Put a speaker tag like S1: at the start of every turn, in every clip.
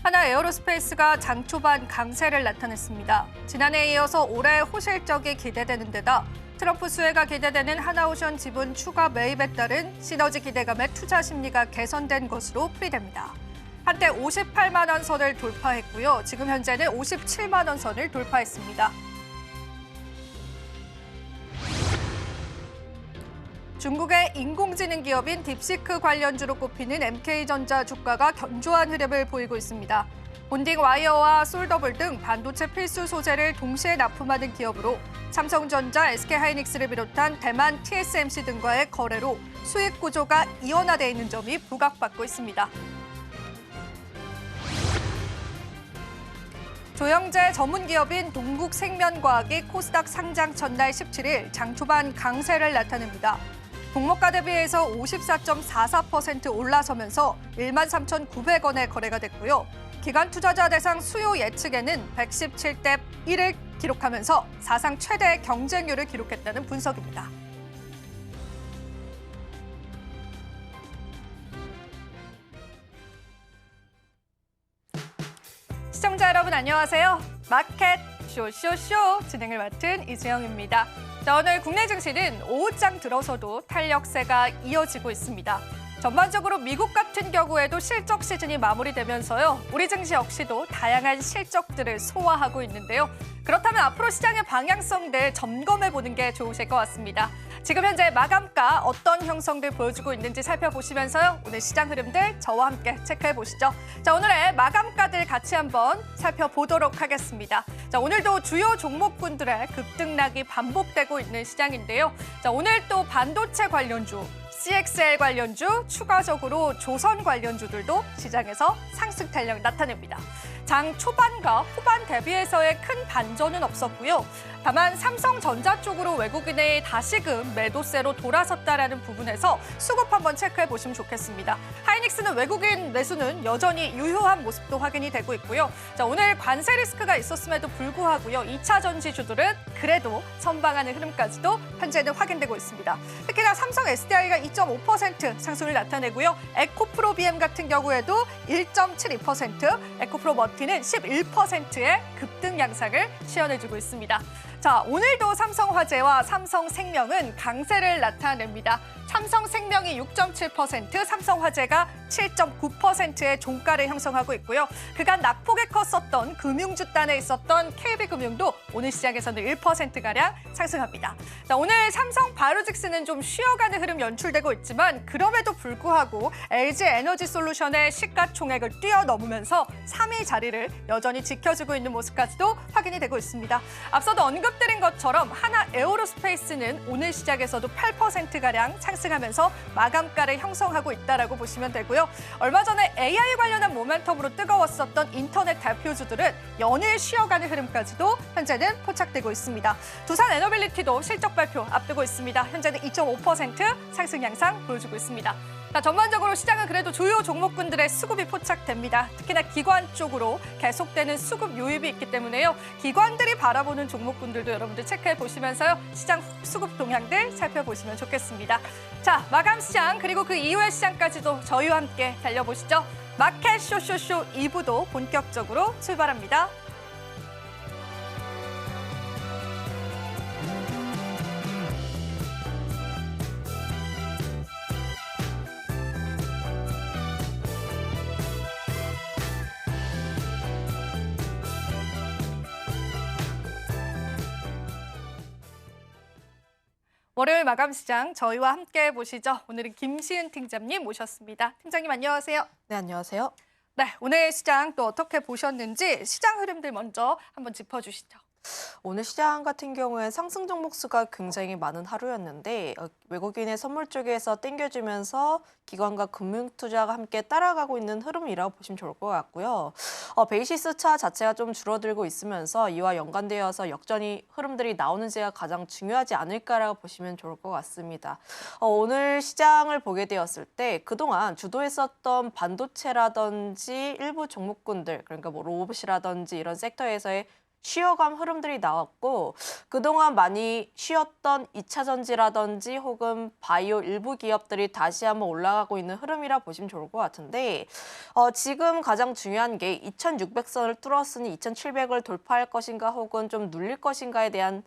S1: 하나 에어로스페이스가 장 초반 강세를 나타냈습니다. 지난해에 이어서 올해 호실적이 기대되는 데다 트럼프 수혜가 기대되는 하나오션 지분 추가 매입에 따른 시너지 기대감에 투자 심리가 개선된 것으로 풀이됩니다. 한때 58만 원 선을 돌파했고요. 지금 현재는 57만 원 선을 돌파했습니다. 중국의 인공지능 기업인 딥시크 관련주로 꼽히는 MK전자 주가가 견조한 흐름을 보이고 있습니다. 본딩 와이어와 솔더블 등 반도체 필수 소재를 동시에 납품하는 기업으로 삼성전자, SK하이닉스를 비롯한 대만 TSMC 등과의 거래로 수익 구조가 이원화되어 있는 점이 부각받고 있습니다. 조영제 전문기업인 동국생명과학이 코스닥 상장 전날 17일 장 초반 강세를 나타냅니다. 종목가 대비해서 54.44% 올라서면서 13,900원에 거래가 됐고요. 기관 투자자 대상 수요 예측에는 117대 1을 기록하면서 사상 최대의 경쟁률을 기록했다는 분석입니다. 시청자 여러분 안녕하세요. 마켓 쇼쇼쇼 진행을 맡은 이수영입니다. 자, 오늘 국내 증시는 오후장 들어서도 탄력세가 이어지고 있습니다. 전반적으로 미국 같은 경우에도 실적 시즌이 마무리되면서요. 우리 증시 역시도 다양한 실적들을 소화하고 있는데요. 그렇다면 앞으로 시장의 방향성들 점검해보는 게 좋으실 것 같습니다. 지금 현재 마감가 어떤 형성들 보여주고 있는지 살펴보시면서요. 오늘 시장 흐름들 저와 함께 체크해보시죠. 자, 오늘의 마감가들 같이 한번 살펴보도록 하겠습니다. 자, 오늘도 주요 종목군들의 급등락이 반복되고 있는 시장인데요. 자, 오늘 또 반도체 관련주, CXL 관련주, 추가적으로 조선 관련주들도 시장에서 상승 탄력 나타냅니다. 장 초반과 후반 대비해서의 큰 반전은 없었고요. 다만 삼성전자 쪽으로 외국인의 다시금 매도세로 돌아섰다라는 부분에서 수급 한번 체크해 보시면 좋겠습니다. 하이닉스는 외국인 매수는 여전히 유효한 모습도 확인이 되고 있고요. 자, 오늘 관세 리스크가 있었음에도 불구하고요. 2차 전지주들은 그래도 선방하는 흐름까지도 현재는 확인되고 있습니다. 특히나 삼성 SDI가 2.5% 상승을 나타내고요. 에코프로비엠 같은 경우에도 1.72%, 에코프로 머티는 11%의 급등 양상을 시연해주고 있습니다. 자, 오늘도 삼성화재와 삼성생명은 강세를 나타냅니다. 삼성생명이 6.7%, 삼성화재가 7.9%의 종가를 형성하고 있고요. 그간 낙폭에 컸었던 금융주단에 있었던 KB금융도 오늘 시장에서는 1%가량 상승합니다. 자, 오늘 삼성바이오로직스는 좀 쉬어가는 흐름 연출되고 있지만 그럼에도 불구하고 LG에너지솔루션의 시가총액을 뛰어넘으면서 3위 자리를 여전히 지켜주고 있는 모습까지도 확인이 되고 있습니다. 앞서도 언급드린 것처럼 하나 에어로스페이스는 오늘 시작에서도 8%가량 상승하면서 마감가를 형성하고 있다라고 보시면 되고요. 얼마 전에 AI 관련한 모멘텀으로 뜨거웠었던 인터넷 대표주들은 연일 쉬어가는 흐름까지도 현재는 포착되고 있습니다. 두산 에너빌리티도 실적 발표 앞두고 있습니다. 현재는 2.5% 상승 양상 보여주고 있습니다. 자, 전반적으로 시장은 그래도 주요 종목군들의 수급이 포착됩니다. 특히나 기관 쪽으로 계속되는 수급 유입이 있기 때문에요. 기관들이 바라보는 종목군들도 여러분들 체크해 보시면서요. 시장 수급 동향들 살펴보시면 좋겠습니다. 자, 마감 시장 그리고 그 이후의 시장까지도 저희와 함께 달려보시죠. 마켓 쇼쇼쇼 2부도 본격적으로 출발합니다. 월요일 마감 시장 저희와 함께 보시죠. 오늘은 김시은 팀장님 모셨습니다. 팀장님 안녕하세요.
S2: 네, 안녕하세요.
S1: 네, 오늘 시장 또 어떻게 보셨는지 시장 흐름들 먼저 한번 짚어주시죠.
S2: 오늘 시장 같은 경우에 상승 종목 수가 굉장히 많은 하루였는데 외국인의 선물 쪽에서 땡겨주면서 기관과 금융투자가 함께 따라가고 있는 흐름이라고 보시면 좋을 것 같고요. 베이시스 차 자체가 좀 줄어들고 있으면서 이와 연관되어서 역전이 흐름들이 나오는지가 가장 중요하지 않을까라고 보시면 좋을 것 같습니다. 오늘 시장을 보게 되었을 때 그동안 주도했었던 반도체라든지 일부 종목군들, 그러니까 뭐 로봇이라든지 이런 섹터에서의 쉬어간 흐름들이 나왔고 그동안 많이 쉬었던 2차 전지라든지 혹은 바이오 일부 기업들이 다시 한번 올라가고 있는 흐름이라 보시면 좋을 것 같은데 지금 가장 중요한 게 2600선을 뚫었으니 2700을 돌파할 것인가 혹은 좀 눌릴 것인가에 대한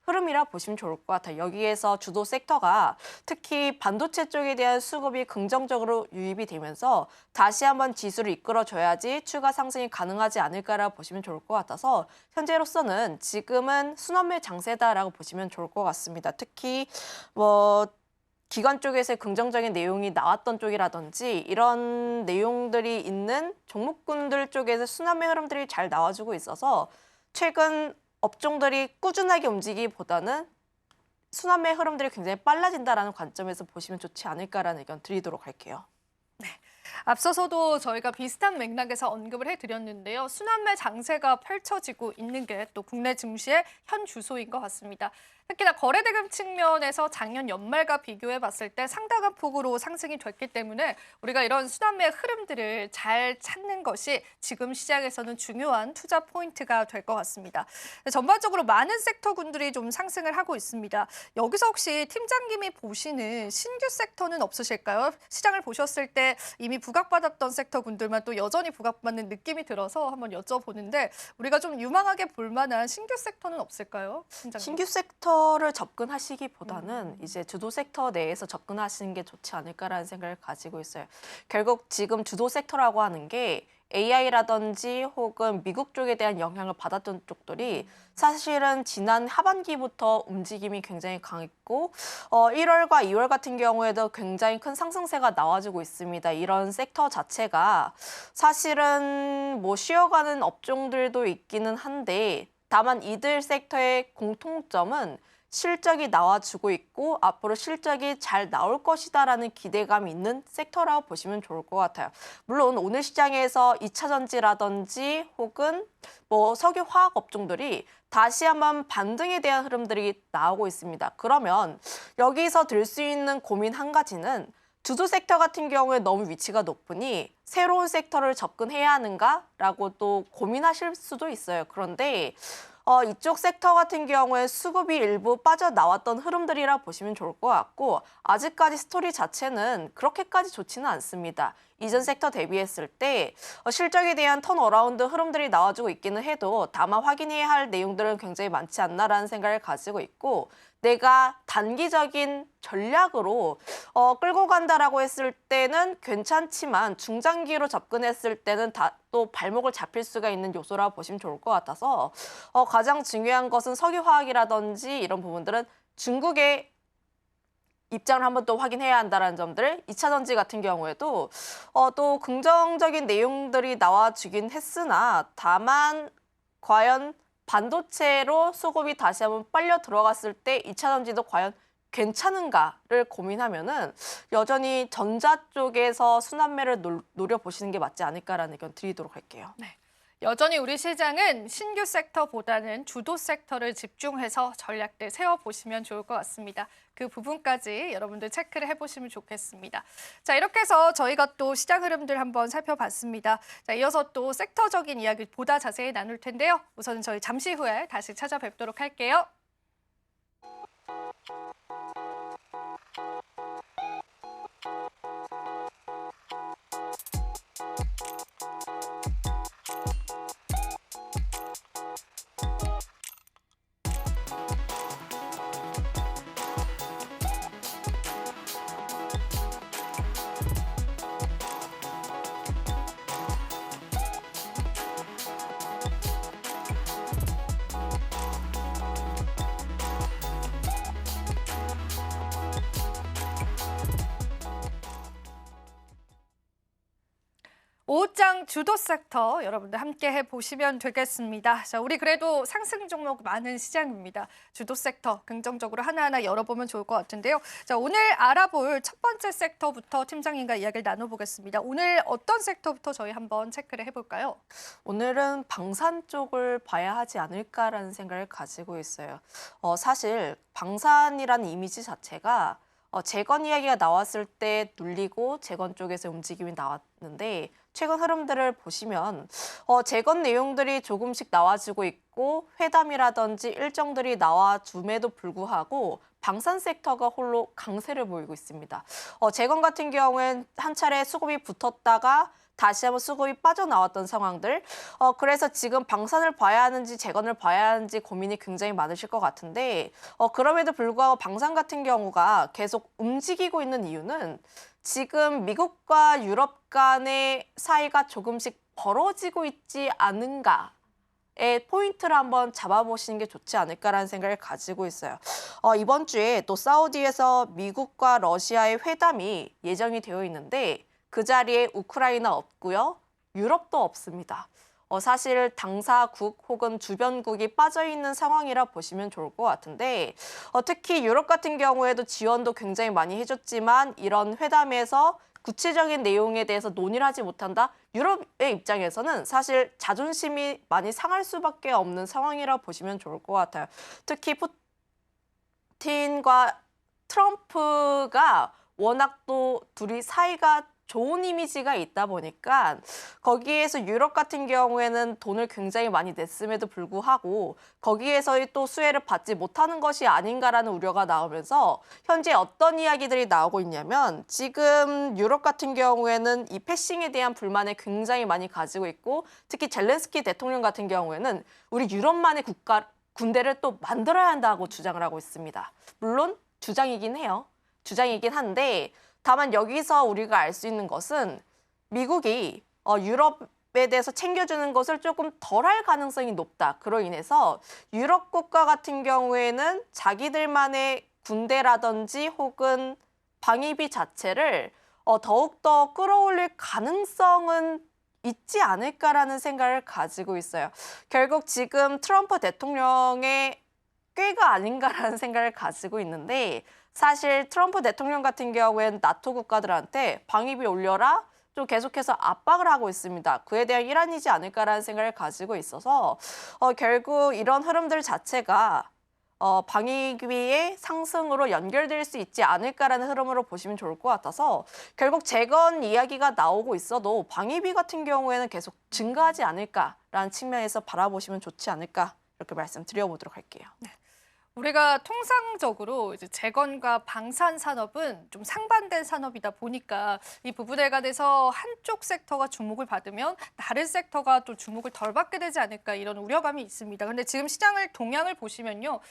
S2: 흐름이라 보시면 좋을 것 같아요. 여기에서 주도 섹터가 특히 반도체 쪽에 대한 수급이 긍정적으로 유입이 되면서 다시 한번 지수를 이끌어줘야지 추가 상승이 가능하지 않을까라 보시면 좋을 것 같아서 현재로서는 지금은 순환매 장세다라고 보시면 좋을 것 같습니다. 특히 기관 쪽에서 긍정적인 내용이 나왔던 쪽이라든지 이런 내용들이 있는 종목군들 쪽에서 순환매 흐름들이 잘 나와주고 있어서 최근 업종들이 꾸준하게 움직이기보다는 순환매 흐름들이 굉장히 빨라진다는 관점에서 보시면 좋지 않을까라는 의견 드리도록 할게요.
S1: 앞서서도 저희가 비슷한 맥락에서 언급을 해드렸는데요. 순환매 장세가 펼쳐지고 있는 게 또 국내 증시의 현 주소인 것 같습니다. 특히나 거래대금 측면에서 작년 연말과 비교해 봤을 때 상당한 폭으로 상승이 됐기 때문에 우리가 이런 순환매 흐름들을 잘 찾는 것이 지금 시장에서는 중요한 투자 포인트가 될 것 같습니다. 전반적으로 많은 섹터군들이 좀 상승을 하고 있습니다. 여기서 혹시 팀장님이 보시는 신규 섹터는 없으실까요? 시장을 보셨을 때 이미 부각받았던 섹터군들만 또 여전히 부각받는 느낌이 들어서 한번 여쭤보는데 우리가 좀 유망하게 볼 만한 신규 섹터는 없을까요, 팀장님?
S2: 신규 섹터를 접근하시기보다는 이제 주도 섹터 내에서 접근하시는 게 좋지 않을까라는 생각을 가지고 있어요. 결국 지금 주도 섹터라고 하는 게 AI라든지 혹은 미국 쪽에 대한 영향을 받았던 쪽들이 사실은 지난 하반기부터 움직임이 굉장히 강했고 1월과 2월 같은 경우에도 굉장히 큰 상승세가 나와주고 있습니다. 이런 섹터 자체가 사실은 쉬어가는 업종들도 있기는 한데 다만 이들 섹터의 공통점은 실적이 나와주고 있고 앞으로 실적이 잘 나올 것이다라는 기대감이 있는 섹터라고 보시면 좋을 것 같아요. 물론 오늘 시장에서 2차 전지라든지 혹은 석유 화학 업종들이 다시 한번 반등에 대한 흐름들이 나오고 있습니다. 그러면 여기서 들 수 있는 고민 한 가지는 주도 섹터 같은 경우에 너무 위치가 높으니 새로운 섹터를 접근해야 하는가라고 또 고민하실 수도 있어요. 그런데 이쪽 섹터 같은 경우에 수급이 일부 빠져나왔던 흐름들이라 보시면 좋을 것 같고 아직까지 스토리 자체는 그렇게까지 좋지는 않습니다. 이전 섹터 대비했을 때 실적에 대한 턴어라운드 흐름들이 나와주고 있기는 해도 다만 확인해야 할 내용들은 굉장히 많지 않나라는 생각을 가지고 있고 내가 단기적인 전략으로 끌고 간다라고 했을 때는 괜찮지만 중장기로 접근했을 때는 또 발목을 잡힐 수가 있는 요소라고 보시면 좋을 것 같아서 가장 중요한 것은 석유화학이라든지 이런 부분들은 중국의 입장을 한번 또 확인해야 한다는 점들 2차 전지 같은 경우에도 또 긍정적인 내용들이 나와주긴 했으나 다만 과연 반도체로 수급이 다시 한번 빨려 들어갔을 때 2차 전지도 과연 괜찮은가를 고민하면은 여전히 전자 쪽에서 순환매를 노려보시는 게 맞지 않을까라는 의견 드리도록 할게요.
S1: 네. 여전히 우리 시장은 신규 섹터보다는 주도 섹터를 집중해서 전략들 세워보시면 좋을 것 같습니다. 그 부분까지 여러분들 체크를 해보시면 좋겠습니다. 자, 이렇게 해서 저희가 또 시장 흐름들 한번 살펴봤습니다. 자, 이어서 또 섹터적인 이야기 보다 자세히 나눌 텐데요. 우선 저희 잠시 후에 다시 찾아뵙도록 할게요. 오장 주도 섹터 여러분들 함께 해보시면 되겠습니다. 자, 우리 그래도 상승 종목 많은 시장입니다. 주도 섹터 긍정적으로 하나하나 열어보면 좋을 것 같은데요. 자, 오늘 알아볼 첫 번째 섹터부터 팀장님과 이야기를 나눠보겠습니다. 오늘 어떤 섹터부터 저희 한번 체크를 해볼까요?
S2: 오늘은 방산 쪽을 봐야 하지 않을까라는 생각을 가지고 있어요. 사실 방산이라는 이미지 자체가 재건 이야기가 나왔을 때 눌리고 재건 쪽에서 움직임이 나왔는데 최근 흐름들을 보시면 재건 내용들이 조금씩 나와지고 있고 회담이라든지 일정들이 나와줌에도 불구하고 방산 섹터가 홀로 강세를 보이고 있습니다. 재건 같은 경우엔 한 차례 수급이 붙었다가 다시 한번 수급이 빠져나왔던 상황들. 그래서 지금 방산을 봐야 하는지 재건을 봐야 하는지 고민이 굉장히 많으실 것 같은데 그럼에도 불구하고 방산 같은 경우가 계속 움직이고 있는 이유는 지금 미국과 유럽 간의 사이가 조금씩 벌어지고 있지 않은가의 포인트를 한번 잡아보시는 게 좋지 않을까라는 생각을 가지고 있어요. 이번 주에 또 사우디에서 미국과 러시아의 회담이 예정이 되어 있는데 그 자리에 우크라이나 없고요. 유럽도 없습니다. 사실 당사국 혹은 주변국이 빠져있는 상황이라 보시면 좋을 것 같은데 특히 유럽 같은 경우에도 지원도 굉장히 많이 해줬지만 이런 회담에서 구체적인 내용에 대해서 논의를 하지 못한다? 유럽의 입장에서는 사실 자존심이 많이 상할 수밖에 없는 상황이라 보시면 좋을 것 같아요. 특히 푸틴과 트럼프가 워낙 또 둘이 사이가 좋은 이미지가 있다 보니까 거기에서 유럽 같은 경우에는 돈을 굉장히 많이 냈음에도 불구하고 거기에서의 또 수혜를 받지 못하는 것이 아닌가라는 우려가 나오면서 현재 어떤 이야기들이 나오고 있냐면 지금 유럽 같은 경우에는 이 패싱에 대한 불만을 굉장히 많이 가지고 있고 특히 젤렌스키 대통령 같은 경우에는 우리 유럽만의 군대를 또 만들어야 한다고 주장을 하고 있습니다. 물론 주장이긴 해요. 주장이긴 한데 다만 여기서 우리가 알 수 있는 것은 미국이 유럽에 대해서 챙겨주는 것을 조금 덜할 가능성이 높다. 그로 인해서 유럽 국가 같은 경우에는 자기들만의 군대라든지 혹은 방위비 자체를 더욱더 끌어올릴 가능성은 있지 않을까라는 생각을 가지고 있어요. 결국 지금 트럼프 대통령의 꾀가 아닌가라는 생각을 가지고 있는데 사실 트럼프 대통령 같은 경우에는 나토 국가들한테 방위비 올려라 좀 계속해서 압박을 하고 있습니다. 그에 대한 일환이지 않을까라는 생각을 가지고 있어서 결국 이런 흐름들 자체가 방위비의 상승으로 연결될 수 있지 않을까라는 흐름으로 보시면 좋을 것 같아서 결국 재건 이야기가 나오고 있어도 방위비 같은 경우에는 계속 증가하지 않을까라는 측면에서 바라보시면 좋지 않을까 이렇게 말씀드려보도록 할게요.
S1: 네. 우리가 통상적으로 이제 재건과 방산 산업은 좀 상반된 산업이다 보니까 이 부분에 관해서 한쪽 섹터가 주목을 받으면 다른 섹터가 또 주목을 덜 받게 되지 않을까 이런 우려감이 있습니다. 근데 지금 시장을 동향을 보시면요.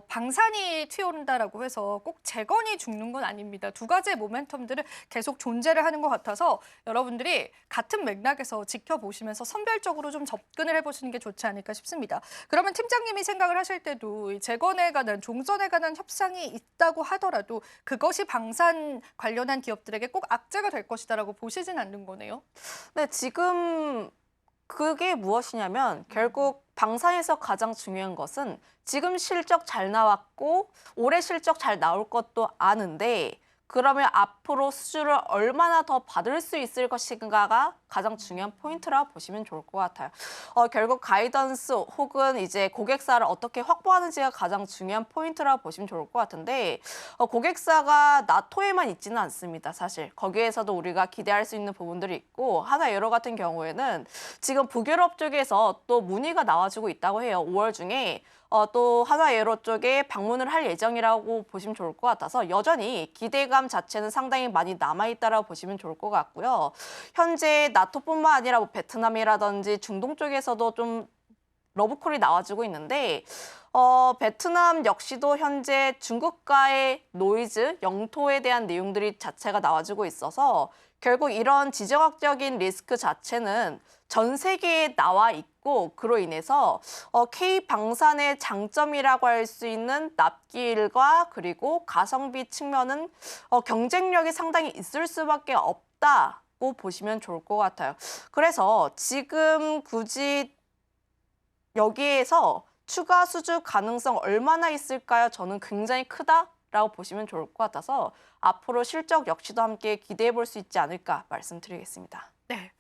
S1: 방산이 튀어오른다라고 해서 꼭 재건이 죽는 건 아닙니다. 두 가지의 모멘텀들은 계속 존재를 하는 것 같아서 여러분들이 같은 맥락에서 지켜보시면서 선별적으로 좀 접근을 해보시는 게 좋지 않을까 싶습니다. 그러면 팀장님이 생각을 하실 때도 이 재건에 관한, 종전에 관한 협상이 있다고 하더라도 그것이 방산 관련한 기업들에게 꼭 악재가 될 것이다라고 보시진 않는 거네요.
S2: 네, 지금 그게 무엇이냐면 결국 방산에서 가장 중요한 것은 지금 실적 잘 나왔고 올해 실적 잘 나올 것도 아는데 그러면 앞으로 수주를 얼마나 더 받을 수 있을 것인가가 가장 중요한 포인트라 보시면 좋을 것 같아요. 결국 가이던스 혹은 이제 고객사를 어떻게 확보하는지가 가장 중요한 포인트라 보시면 좋을 것 같은데 고객사가 나토에만 있지는 않습니다. 사실 거기에서도 우리가 기대할 수 있는 부분들이 있고 하나에어로 같은 경우에는 지금 북유럽 쪽에서 또 문의가 나와주고 있다고 해요. 5월 중에 또 하나에어로 쪽에 방문을 할 예정이라고 보시면 좋을 것 같아서 여전히 기대감 자체는 상당히 많이 남아있다라고 보시면 좋을 것 같고요. 현재 나토뿐만 아니라 뭐 베트남이라든지 중동 쪽에서도 좀 러브콜이 나와주고 있는데 베트남 역시도 현재 중국과의 노이즈, 영토에 대한 내용들이 자체가 나와주고 있어서 결국 이런 지정학적인 리스크 자체는 전 세계에 나와 있고 그로 인해서 K방산의 장점이라고 할 수 있는 납기일과 그리고 가성비 측면은 경쟁력이 상당히 있을 수밖에 없다고 보시면 좋을 것 같아요. 그래서 지금 굳이 여기에서 추가 수주 가능성 얼마나 있을까요? 저는 굉장히 크다라고 보시면 좋을 것 같아서 앞으로 실적 역시도 함께 기대해 볼 수 있지 않을까 말씀드리겠습니다.
S1: 네.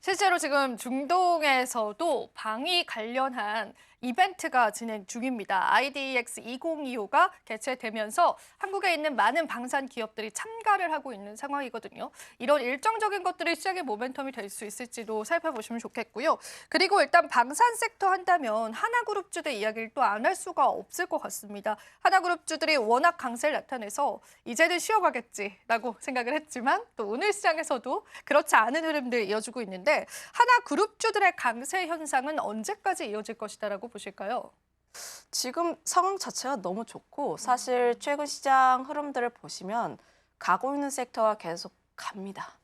S1: 실제로 지금 중동에서도 방위 관련한 이벤트가 진행 중입니다. IDEX 2025가 개최되면서 한국에 있는 많은 방산 기업들이 참가를 하고 있는 상황이거든요. 이런 일정적인 것들이 시장의 모멘텀이 될 수 있을지도 살펴보시면 좋겠고요. 그리고 일단 방산 섹터 한다면 하나그룹주들 이야기를 또 안 할 수가 없을 것 같습니다. 하나그룹주들이 워낙 강세를 나타내서 이제는 쉬어가겠지라고 생각을 했지만 또 오늘 시장에서도 그렇지 않은 흐름들 이어지고 있는데 하나그룹주들의 강세 현상은 언제까지 이어질 것이다라고 보실까요?
S2: 지금 상황 자체가 너무 좋고 사실 최근 시장 흐름들을 보시면 가고 있는 섹터가 계속 갑니다.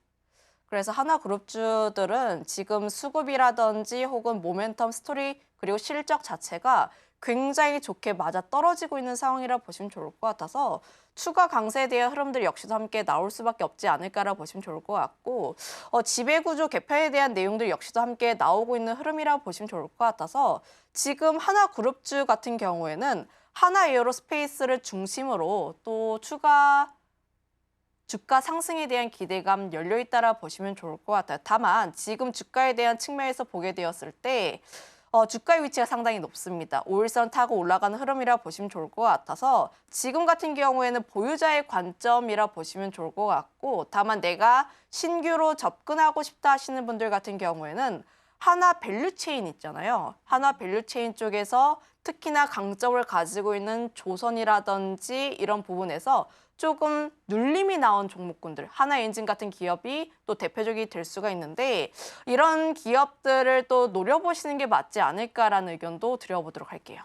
S2: 그래서 하나그룹주들은 지금 수급이라든지 혹은 모멘텀 스토리 그리고 실적 자체가 굉장히 좋게 맞아 떨어지고 있는 상황이라 보시면 좋을 것 같아서 추가 강세에 대한 흐름들 역시도 함께 나올 수밖에 없지 않을까라 보시면 좋을 것 같고 지배구조 개편에 대한 내용들 역시도 함께 나오고 있는 흐름이라 보시면 좋을 것 같아서 지금 하나그룹주 같은 경우에는 하나에어로스페이스를 중심으로 또 추가 주가 상승에 대한 기대감 열려 있다라 보시면 좋을 것 같아요. 다만 지금 주가에 대한 측면에서 보게 되었을 때 주가의 위치가 상당히 높습니다. 5일선 타고 올라가는 흐름이라 보시면 좋을 것 같아서 지금 같은 경우에는 보유자의 관점이라 보시면 좋을 것 같고 다만 내가 신규로 접근하고 싶다 하시는 분들 같은 경우에는 하나 밸류체인 있잖아요. 하나 밸류체인 쪽에서 특히나 강점을 가지고 있는 조선이라든지 이런 부분에서 조금 눌림이 나온 종목군들, 하나엔진 같은 기업이 또 대표적이 될 수가 있는데 이런 기업들을 또 노려보시는 게 맞지 않을까라는 의견도 드려보도록 할게요.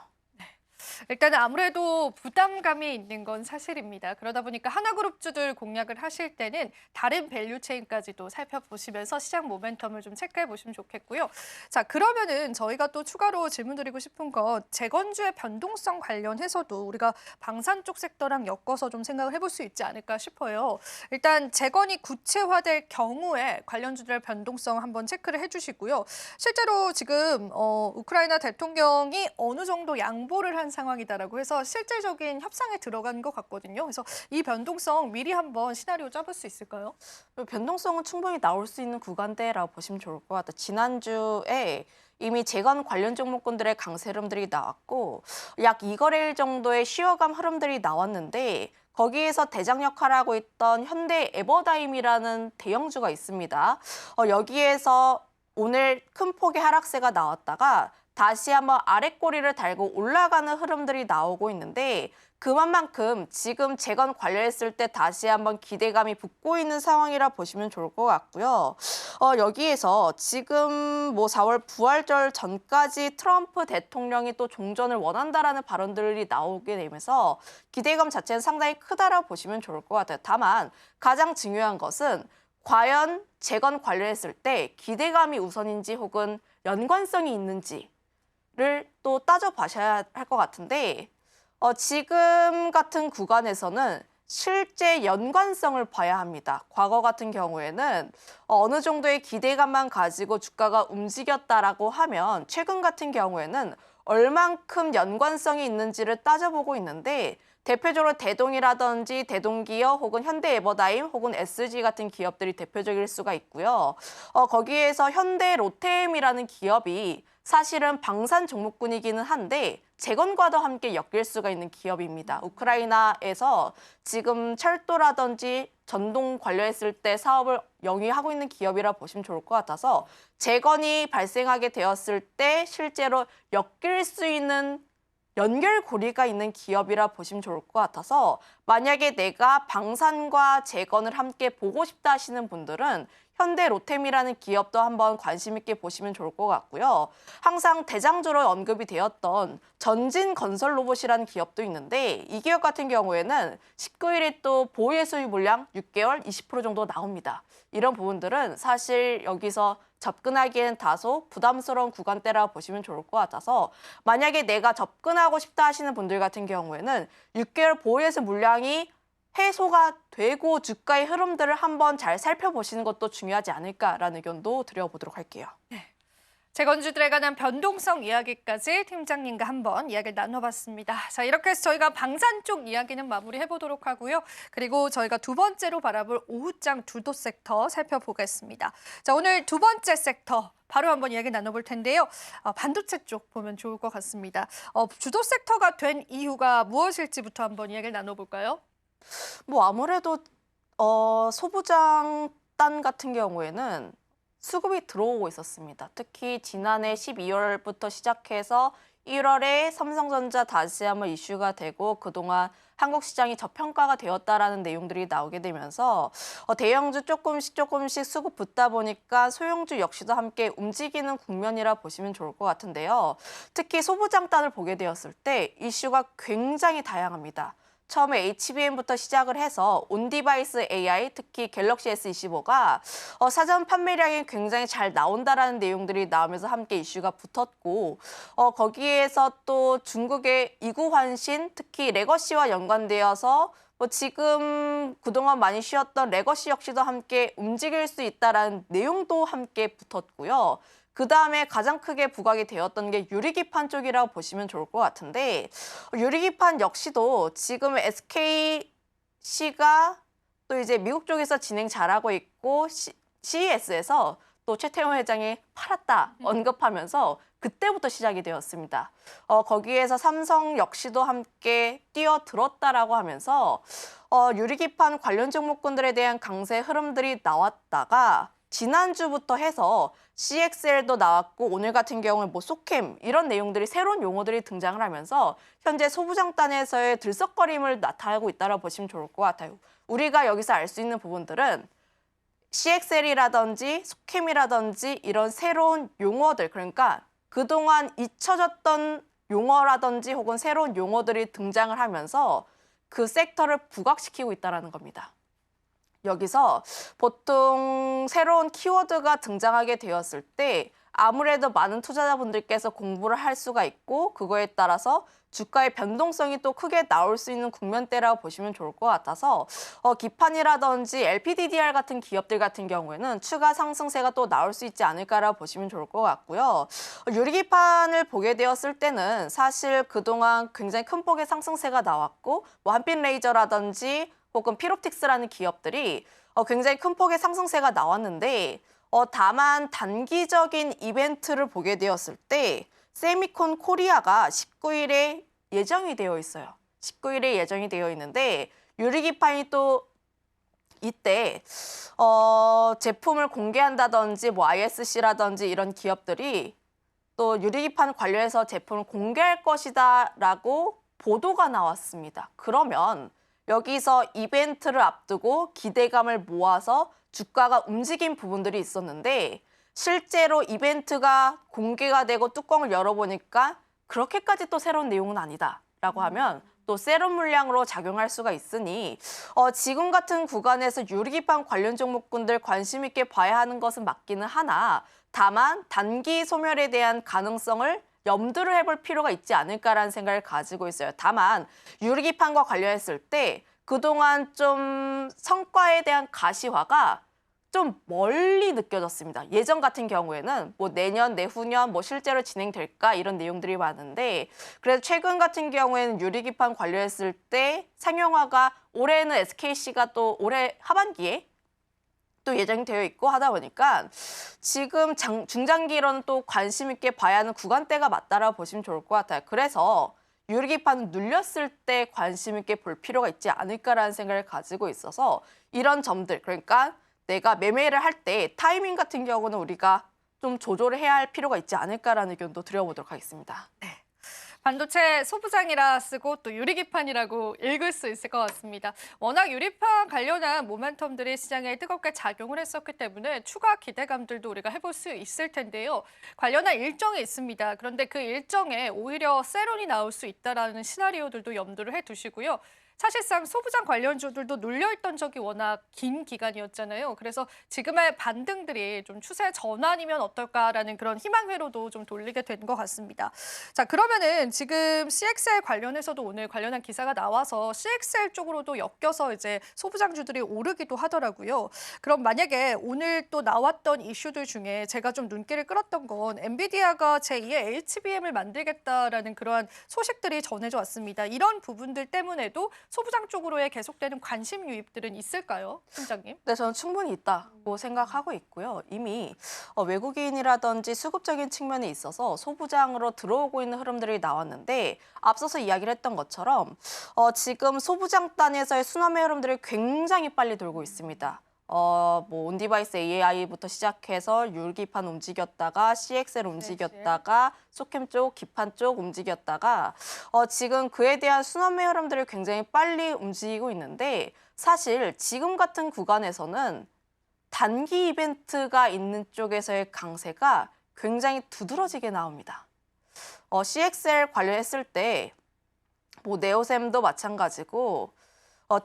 S1: 일단은 아무래도 부담감이 있는 건 사실입니다. 그러다 보니까 하나그룹주들 공략을 하실 때는 다른 밸류체인까지도 살펴보시면서 시장 모멘텀을 좀 체크해 보시면 좋겠고요. 자, 그러면은 저희가 또 추가로 질문드리고 싶은 건 재건주의 변동성 관련해서도 우리가 방산 쪽 섹터랑 엮어서 좀 생각을 해볼 수 있지 않을까 싶어요. 일단 재건이 구체화될 경우에 관련주들의 변동성 한번 체크를 해주시고요. 실제로 지금 우크라이나 대통령이 어느 정도 양보를 한 상황이다라고 해서 실질적인 협상에 들어간 것 같거든요. 그래서 이 변동성 미리 한번 시나리오 짜볼 수 있을까요?
S2: 변동성은 충분히 나올 수 있는 구간대라고 보시면 좋을 것 같아요. 지난주에 이미 재건 관련 종목군들의 강세 흐름들이 나왔고 약 2거래일 정도의 쉬어감 흐름들이 나왔는데 거기에서 대장 역할을 하고 있던 현대 에버다임이라는 대형주가 있습니다. 여기에서 오늘 큰 폭의 하락세가 나왔다가 다시 한번 아랫꼬리를 달고 올라가는 흐름들이 나오고 있는데 그만큼 지금 재건 관련했을 때 다시 한번 기대감이 붙고 있는 상황이라 보시면 좋을 것 같고요. 여기에서 지금 4월 부활절 전까지 트럼프 대통령이 또 종전을 원한다라는 발언들이 나오게 되면서 기대감 자체는 상당히 크다라고 보시면 좋을 것 같아요. 다만 가장 중요한 것은 과연 재건 관련했을 때 기대감이 우선인지 혹은 연관성이 있는지 를 또 따져봐셔야 할 것 같은데 지금 같은 구간에서는 실제 연관성을 봐야 합니다. 과거 같은 경우에는 어느 정도의 기대감만 가지고 주가가 움직였다라고 하면 최근 같은 경우에는 얼만큼 연관성이 있는지를 따져보고 있는데 대표적으로 대동이라든지 대동기업 혹은 현대에버다임 혹은 SG 같은 기업들이 대표적일 수가 있고요. 거기에서 현대 로템이라는 기업이 사실은 방산 종목군이기는 한데 재건과도 함께 엮일 수가 있는 기업입니다. 우크라이나에서 지금 철도라든지 전동 관련했을 때 사업을 영위하고 있는 기업이라 보시면 좋을 것 같아서 재건이 발생하게 되었을 때 실제로 엮일 수 있는 연결고리가 있는 기업이라 보시면 좋을 것 같아서 만약에 내가 방산과 재건을 함께 보고 싶다 하시는 분들은 현대 로템이라는 기업도 한번 관심 있게 보시면 좋을 것 같고요. 항상 대장주로 언급이 되었던 전진건설로봇이라는 기업도 있는데 이 기업 같은 경우에는 19일에 또 보유의 수익 물량 6개월 20% 정도 나옵니다. 이런 부분들은 사실 여기서 접근하기에는 다소 부담스러운 구간대라 보시면 좋을 것 같아서 만약에 내가 접근하고 싶다 하시는 분들 같은 경우에는 6개월 보유에서 물량이 해소가 되고 주가의 흐름들을 한번 잘 살펴보시는 것도 중요하지 않을까라는 의견도 드려보도록 할게요.
S1: 재건주들에 관한 변동성 이야기까지 팀장님과 한번 이야기를 나눠봤습니다. 자, 이렇게 해서 저희가 방산 쪽 이야기는 마무리해보도록 하고요. 그리고 저희가 두 번째로 바라볼 오후장 주도 섹터 살펴보겠습니다. 자, 오늘 두 번째 섹터 바로 한번 이야기 나눠볼 텐데요. 반도체 쪽 보면 좋을 것 같습니다. 주도 섹터가 된 이유가 무엇일지부터 한번 이야기를 나눠볼까요?
S2: 뭐 아무래도 소부장단 같은 경우에는 수급이 들어오고 있었습니다. 특히 지난해 12월부터 시작해서 1월에 삼성전자 다시 한번 이슈가 되고 그동안 한국 시장이 저평가가 되었다라는 내용들이 나오게 되면서 대형주 조금씩 수급 붙다 보니까 소형주 역시도 함께 움직이는 국면이라 보시면 좋을 것 같은데요. 특히 소부장단을 보게 되었을 때 이슈가 굉장히 다양합니다. 처음에 HBM부터 시작을 해서 온디바이스 AI, 특히 갤럭시 S25가 사전 판매량이 굉장히 잘 나온다라는 내용들이 나오면서 함께 이슈가 붙었고 거기에서 또 중국의 이구환신, 특히 레거시와 연관되어서 지금 그동안 많이 쉬었던 레거시 역시도 함께 움직일 수 있다라는 내용도 함께 붙었고요. 그 다음에 가장 크게 부각이 되었던 게 유리기판 쪽이라고 보시면 좋을 것 같은데 유리기판 역시도 지금 SKC가 또 이제 미국 쪽에서 진행 잘하고 있고 CES에서 또 최태원 회장이 팔았다 언급하면서 그때부터 시작이 되었습니다. 거기에서 삼성 역시도 함께 뛰어들었다라고 하면서 유리기판 관련 종목군들에 대한 강세 흐름들이 나왔다가 지난주부터 해서 CXL도 나왔고 오늘 같은 경우는 뭐 소캠 이런 내용들이 새로운 용어들이 등장을 하면서 현재 소부장단에서의 들썩거림을 나타내고 있다고 보시면 좋을 것 같아요. 우리가 여기서 알 수 있는 부분들은 CXL이라든지 소캠이라든지 이런 새로운 용어들 그러니까 그동안 잊혀졌던 용어라든지 혹은 새로운 용어들이 등장을 하면서 그 섹터를 부각시키고 있다는 겁니다. 여기서 보통 새로운 키워드가 등장하게 되었을 때 아무래도 많은 투자자분들께서 공부를 할 수가 있고 그거에 따라서 주가의 변동성이 또 크게 나올 수 있는 국면대라고 보시면 좋을 것 같아서 기판이라든지 LPDDR 같은 기업들 같은 경우에는 추가 상승세가 또 나올 수 있지 않을까라고 보시면 좋을 것 같고요. 유리기판을 보게 되었을 때는 사실 그동안 굉장히 큰 폭의 상승세가 나왔고 뭐 한빛레이저라든지 혹은 피롭틱스라는 기업들이 굉장히 큰 폭의 상승세가 나왔는데 다만 단기적인 이벤트를 보게 되었을 때 세미콘 코리아가 19일에 예정이 되어 있어요. 19일에 예정이 되어 있는데 유리기판이 또 이때 제품을 공개한다든지 뭐 ISC라든지 이런 기업들이 또 유리기판 관련해서 제품을 공개할 것이다라고 보도가 나왔습니다. 그러면 여기서 이벤트를 앞두고 기대감을 모아서 주가가 움직인 부분들이 있었는데 실제로 이벤트가 공개가 되고 뚜껑을 열어보니까 그렇게까지 또 새로운 내용은 아니다라고 하면 또 세럼 물량으로 작용할 수가 있으니 지금 같은 구간에서 유리기판 관련 종목군들 관심 있게 봐야 하는 것은 맞기는 하나 다만 단기 소멸에 대한 가능성을 염두를 해볼 필요가 있지 않을까라는 생각을 가지고 있어요. 다만 유리기판과 관련했을 때 그동안 좀 성과에 대한 가시화가 좀 멀리 느껴졌습니다. 예전 같은 경우에는 뭐 내년, 내후년 뭐 실제로 진행될까 이런 내용들이 많은데 그래서 최근 같은 경우에는 유리기판 관련했을 때 상용화가 올해는 SKC가 또 올해 하반기에 또 예정되어 있고 하다 보니까 지금 중장기로는 또 관심 있게 봐야 하는 구간대가 맞다라고 보시면 좋을 것 같아요. 그래서 유리기판은 눌렸을 때 관심 있게 볼 필요가 있지 않을까라는 생각을 가지고 있어서 이런 점들 그러니까 내가 매매를 할 때 타이밍 같은 경우는 우리가 좀 조절을 해야 할 필요가 있지 않을까라는 의견도 드려보도록 하겠습니다.
S1: 네. 반도체 소부장이라 쓰고 또 유리기판이라고 읽을 수 있을 것 같습니다. 워낙 유리판 관련한 모멘텀들이 시장에 뜨겁게 작용을 했었기 때문에 추가 기대감들도 우리가 해볼 수 있을 텐데요. 관련한 일정이 있습니다. 그런데 그 일정에 오히려 세론이 나올 수 있다는 시나리오들도 염두를 해두시고요. 사실상 소부장 관련주들도 눌려있던 적이 워낙 긴 기간이었잖아요. 그래서 지금의 반등들이 좀 추세 전환이면 어떨까라는 그런 희망회로도 좀 돌리게 된 것 같습니다. 자, 그러면은 지금 CXL 관련해서도 오늘 관련한 기사가 나와서 CXL 쪽으로도 엮여서 이제 소부장주들이 오르기도 하더라고요. 그럼 만약에 오늘 또 나왔던 이슈들 중에 제가 좀 눈길을 끌었던 건 엔비디아가 제2의 HBM을 만들겠다라는 그러한 소식들이 전해져 왔습니다. 이런 부분들 때문에도 소부장 쪽으로의 계속되는 관심 유입들은 있을까요, 팀장님?
S2: 네, 저는 충분히 있다고 생각하고 있고요. 이미 외국인이라든지 수급적인 측면에 있어서 소부장으로 들어오고 있는 흐름들이 나왔는데 앞서서 이야기를 했던 것처럼 지금 소부장단에서의 순환매 흐름들이 굉장히 빨리 돌고 있습니다. 온디바이스 AI부터 시작해서 율기판 움직였다가 CXL 움직였다가 소캠 쪽, 기판 쪽 움직였다가 지금 그에 대한 순환매 흐름들이 굉장히 빨리 움직이고 있는데 사실 지금 같은 구간에서는 단기 이벤트가 있는 쪽에서의 강세가 굉장히 두드러지게 나옵니다. CXL 관련했을 때 네오셈도 마찬가지고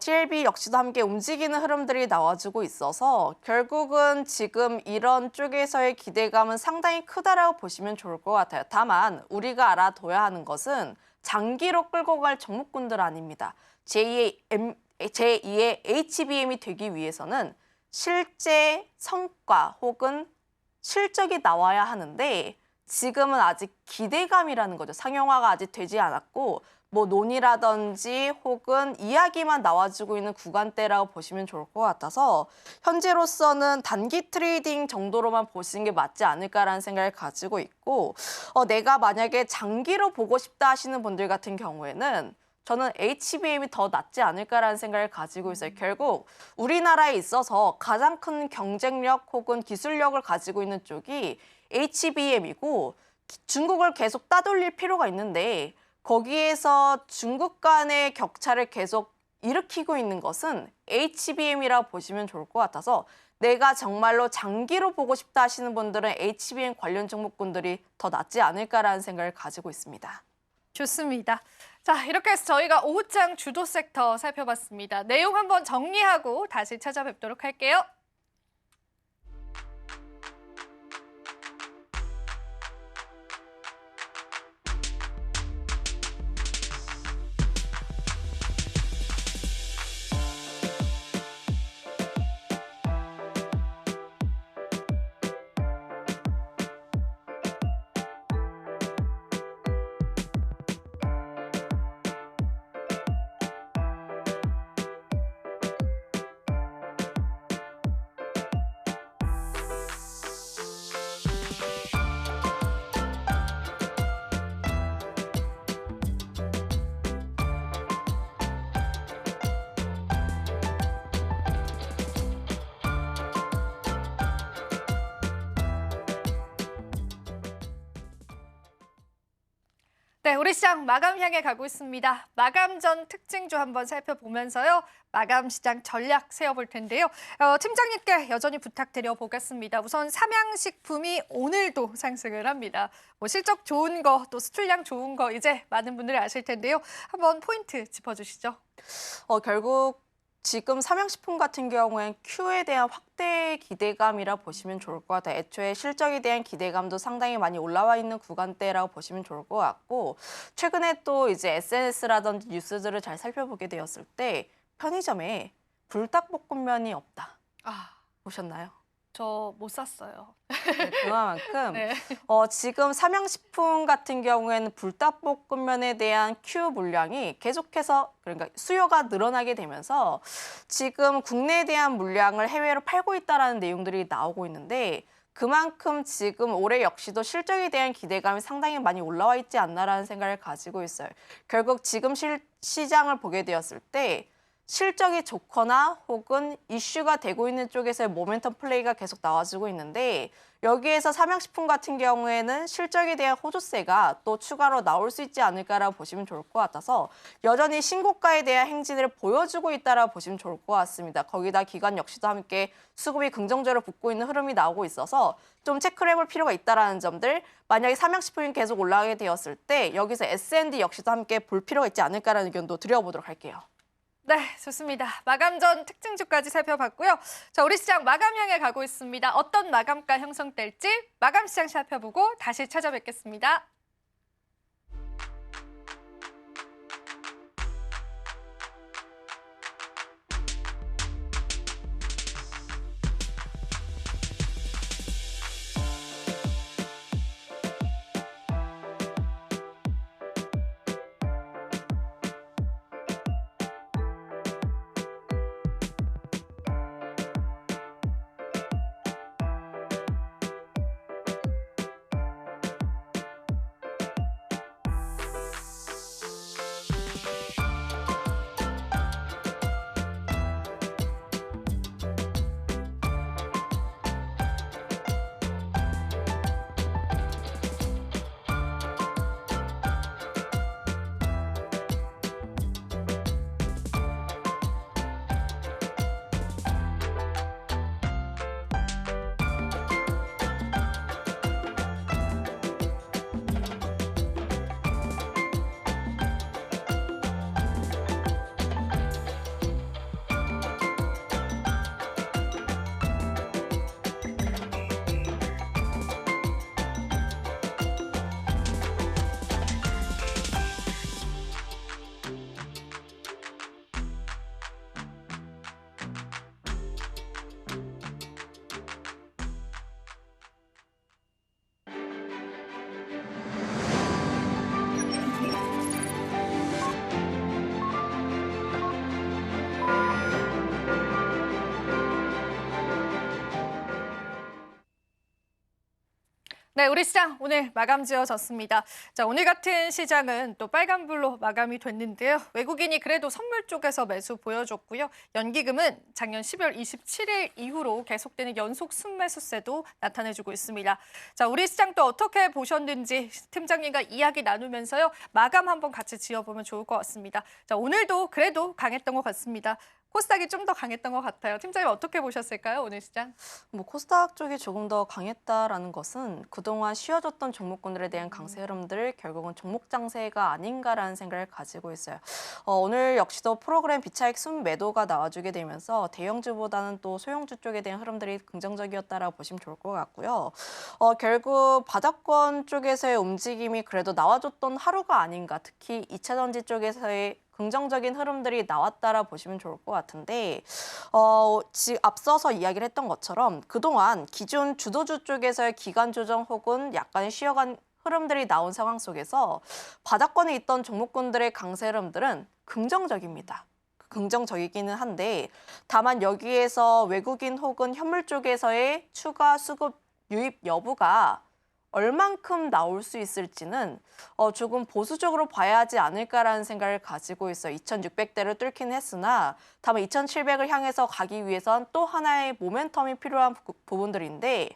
S2: TLB 역시도 함께 움직이는 흐름들이 나와주고 있어서 결국은 지금 이런 쪽에서의 기대감은 상당히 크다라고 보시면 좋을 것 같아요. 다만 우리가 알아둬야 하는 것은 장기로 끌고 갈 종목군들 아닙니다. 제2의 HBM이 되기 위해서는 실제 성과 혹은 실적이 나와야 하는데 지금은 아직 기대감이라는 거죠. 상용화가 아직 되지 않았고 논의라든지 혹은 이야기만 나와주고 있는 구간대라고 보시면 좋을 것 같아서 현재로서는 단기 트레이딩 정도로만 보시는 게 맞지 않을까라는 생각을 가지고 있고 내가 만약에 장기로 보고 싶다 하시는 분들 같은 경우에는 저는 HBM이 더 낫지 않을까라는 생각을 가지고 있어요. 결국 우리나라에 있어서 가장 큰 경쟁력 혹은 기술력을 가지고 있는 쪽이 HBM이고 중국을 계속 따돌릴 필요가 있는데 거기에서 중국 간의 격차를 계속 일으키고 있는 것은 HBM이라고 보시면 좋을 것 같아서 내가 정말로 장기로 보고 싶다 하시는 분들은 HBM 관련 종목군들이 더 낫지 않을까라는 생각을 가지고 있습니다.
S1: 좋습니다. 자, 이렇게 해서 저희가 오후장 주도 섹터 살펴봤습니다. 내용 한번 정리하고 다시 찾아뵙도록 할게요. 네, 우리 시장 마감 향해 가고 있습니다. 마감 전 특징주 한번 살펴보면서요. 마감 시장 전략 세워볼 텐데요. 팀장님께 여전히 부탁드려 보겠습니다. 우선 삼양식품이 오늘도 상승을 합니다. 실적 좋은 거, 또 수출량 좋은 거 이제 많은 분들이 아실 텐데요. 한번 포인트 짚어주시죠.
S2: 결국 지금 삼양식품 같은 경우엔 Q에 대한 확대 기대감이라 보시면 좋을 것 같아요. 애초에 실적에 대한 기대감도 상당히 많이 올라와 있는 구간대라고 보시면 좋을 것 같고 최근에 또 이제 SNS라든지 뉴스들을 잘 살펴보게 되었을 때 편의점에 불닭볶음면이 없다. 보셨나요?
S1: 저 못 샀어요.
S2: 네, 그만큼
S1: 네.
S2: 지금 삼양식품 같은 경우에는 불닭볶음면에 대한 Q 물량이 계속해서 그러니까 수요가 늘어나게 되면서 지금 국내에 대한 물량을 해외로 팔고 있다라는 내용들이 나오고 있는데 그만큼 지금 올해 역시도 실적에 대한 기대감이 상당히 많이 올라와 있지 않나라는 생각을 가지고 있어요. 결국 지금 시장을 보게 되었을 때 실적이 좋거나 혹은 이슈가 되고 있는 쪽에서의 모멘텀 플레이가 계속 나와주고 있는데 여기에서 삼양식품 같은 경우에는 실적에 대한 호조세가 또 추가로 나올 수 있지 않을까라고 보시면 좋을 것 같아서 여전히 신고가에 대한 행진을 보여주고 있다라고 보시면 좋을 것 같습니다. 거기다 기관 역시도 함께 수급이 긍정적으로 붙고 있는 흐름이 나오고 있어서 좀 체크를 해볼 필요가 있다라는 점들 만약에 삼양식품이 계속 올라가게 되었을 때 여기서 S&D 역시도 함께 볼 필요가 있지 않을까라는 의견도 드려보도록 할게요.
S1: 네, 좋습니다. 마감 전 특징주까지 살펴봤고요. 자, 우리 시장 마감 향해 가고 있습니다. 어떤 마감가 형성될지 마감 시장 살펴보고 다시 찾아뵙겠습니다. 네, 우리 시장 오늘 마감 지어졌습니다. 자, 오늘 같은 시장은 또 빨간불로 마감이 됐는데요. 외국인이 그래도 선물 쪽에서 매수 보여줬고요. 연기금은 작년 12월 27일 이후로 계속되는 연속 순매수세도 나타내주고 있습니다. 자, 우리 시장 또 어떻게 보셨는지 팀장님과 이야기 나누면서요. 마감 한번 같이 지어보면 좋을 것 같습니다. 자, 오늘도 그래도 강했던 것 같습니다. 코스닥이 좀 더 강했던 것 같아요. 팀장님 어떻게 보셨을까요, 오늘 시장?
S2: 코스닥 쪽이 조금 더 강했다라는 것은 그동안 쉬어졌던 종목군들에 대한 강세 흐름들 결국은 종목 장세가 아닌가라는 생각을 가지고 있어요. 오늘 역시도 프로그램 비차익 순매도가 나와주게 되면서 대형주보다는 또 소형주 쪽에 대한 흐름들이 긍정적이었다라고 보시면 좋을 것 같고요. 결국 바닥권 쪽에서의 움직임이 그래도 나와줬던 하루가 아닌가, 특히 2차전지 쪽에서의 긍정적인 흐름들이 나왔다라 보시면 좋을 것 같은데 앞서서 이야기를 했던 것처럼 그동안 기존 주도주 쪽에서의 기간 조정 혹은 약간의 쉬어간 흐름들이 나온 상황 속에서 바닥권에 있던 종목군들의 강세 흐름들은 긍정적입니다. 긍정적이기는 한데 다만 여기에서 외국인 혹은 현물 쪽에서의 추가 수급 유입 여부가 얼만큼 나올 수 있을지는 조금 보수적으로 봐야 하지 않을까라는 생각을 가지고 있어요. 2600대를 뚫긴 했으나 다만 2700을 향해서 가기 위해선 또 하나의 모멘텀이 필요한 부분들인데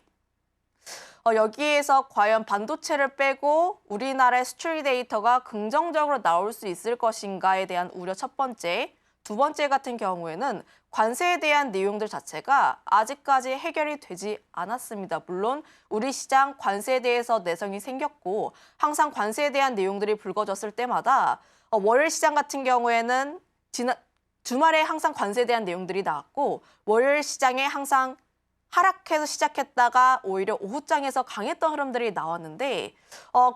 S2: 여기에서 과연 반도체를 빼고 우리나라의 수출 데이터가 긍정적으로 나올 수 있을 것인가에 대한 우려 첫 번째, 두 번째 같은 경우에는 관세에 대한 내용들 자체가 아직까지 해결이 되지 않았습니다. 물론 우리 시장 관세에 대해서 내성이 생겼고 항상 관세에 대한 내용들이 불거졌을 때마다 월요일 시장 같은 경우에는 주말에 항상 관세에 대한 내용들이 나왔고 월요일 시장에 항상 하락해서 시작했다가 오히려 오후장에서 강했던 흐름들이 나왔는데